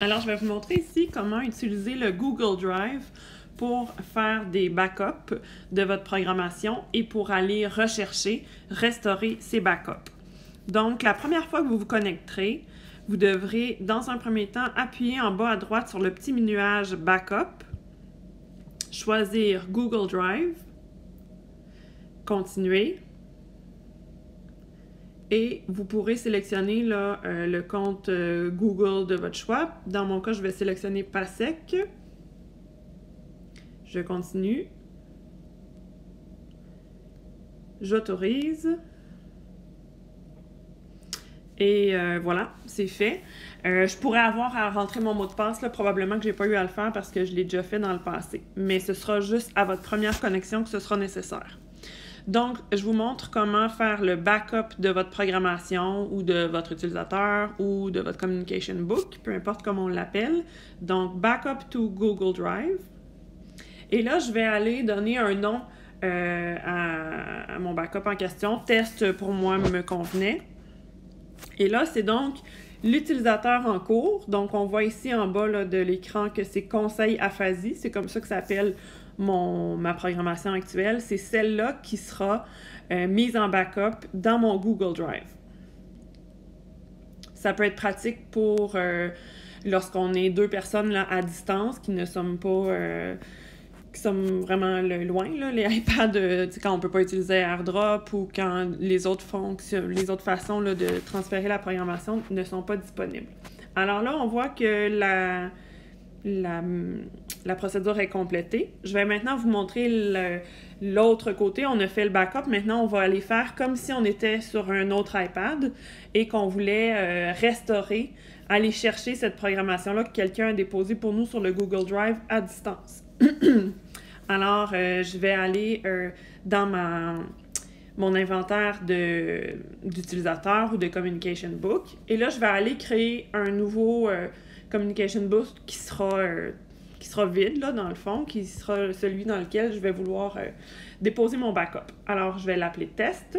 Alors, je vais vous montrer ici comment utiliser le Google Drive pour faire des backups de votre programmation et pour aller rechercher, restaurer ces backups. Donc, la première fois que vous vous connecterez, vous devrez, dans un premier temps, appuyer en bas à droite sur le petit nuage Backup, choisir Google Drive, continuer, et vous pourrez sélectionner là, le compte Google de votre choix. Dans mon cas, je vais sélectionner PASEC. Je continue. J'autorise. Et voilà, c'est fait. Je pourrais avoir à rentrer mon mot de passe, là, probablement que je n'ai pas eu à le faire parce que je l'ai déjà fait dans le passé. Mais ce sera juste à votre première connexion que ce sera nécessaire. Donc, je vous montre comment faire le backup de votre programmation ou de votre utilisateur ou de votre communication book, peu importe comment on l'appelle. Donc, backup to Google Drive. Et là, je vais aller donner un nom à mon backup en question. Test pour moi me convenait. Et là, c'est donc l'utilisateur en cours. Donc, on voit ici en bas là, de l'écran que c'est Conseil Aphasie. C'est comme ça que ça s'appelle ma programmation actuelle. C'est celle-là qui sera mise en backup dans mon Google Drive. Ça peut être pratique pour lorsqu'on est deux personnes là, à distance qui ne sommes pas... qui sont vraiment loin, là, les iPads, quand on ne peut pas utiliser AirDrop ou quand les autres façons là, de transférer la programmation ne sont pas disponibles. Alors là, on voit que la procédure est complétée. Je vais maintenant vous montrer l'autre côté. On a fait le backup. Maintenant, on va aller faire comme si on était sur un autre iPad et qu'on voulait restaurer, aller chercher cette programmation-là que quelqu'un a déposée pour nous sur le Google Drive à distance. Alors, je vais aller dans mon inventaire d'utilisateurs ou de Communication Book. Et là, je vais aller créer un nouveau Communication Book qui sera vide, là, dans le fond, qui sera celui dans lequel je vais vouloir déposer mon backup. Alors, je vais l'appeler Test.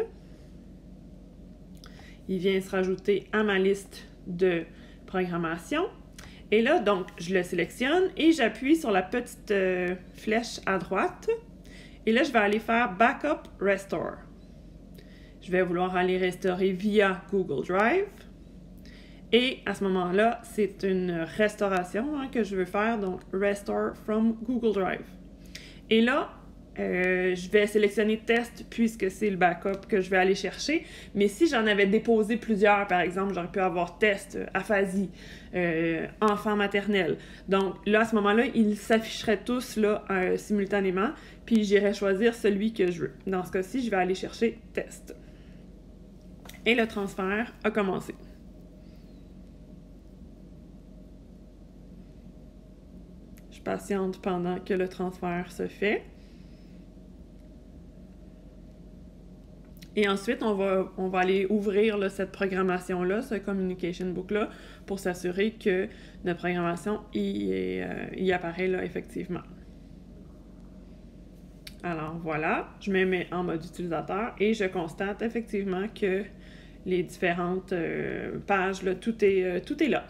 Il vient se rajouter à ma liste de programmation. Et là, donc, je le sélectionne et j'appuie sur la petite flèche à droite. Et là, je vais aller faire Backup Restore. Je vais vouloir aller restaurer via Google Drive. Et à ce moment-là, c'est une restauration que je veux faire, donc Restore from Google Drive. Et là, je vais sélectionner Test puisque c'est le backup que je vais aller chercher. Mais si j'en avais déposé plusieurs, par exemple, j'aurais pu avoir Test, Aphasie, enfant maternel. Donc là, à ce moment-là, ils s'afficheraient tous là, simultanément. Puis j'irai choisir celui que je veux. Dans ce cas-ci, je vais aller chercher Test. Et le transfert a commencé. Je patiente pendant que le transfert se fait. Et ensuite, on va aller ouvrir là, cette programmation-là, ce Communication Book-là, pour s'assurer que notre programmation y apparaît là, effectivement. Alors voilà, je me mets en mode utilisateur et je constate effectivement que les différentes pages, là, tout est là.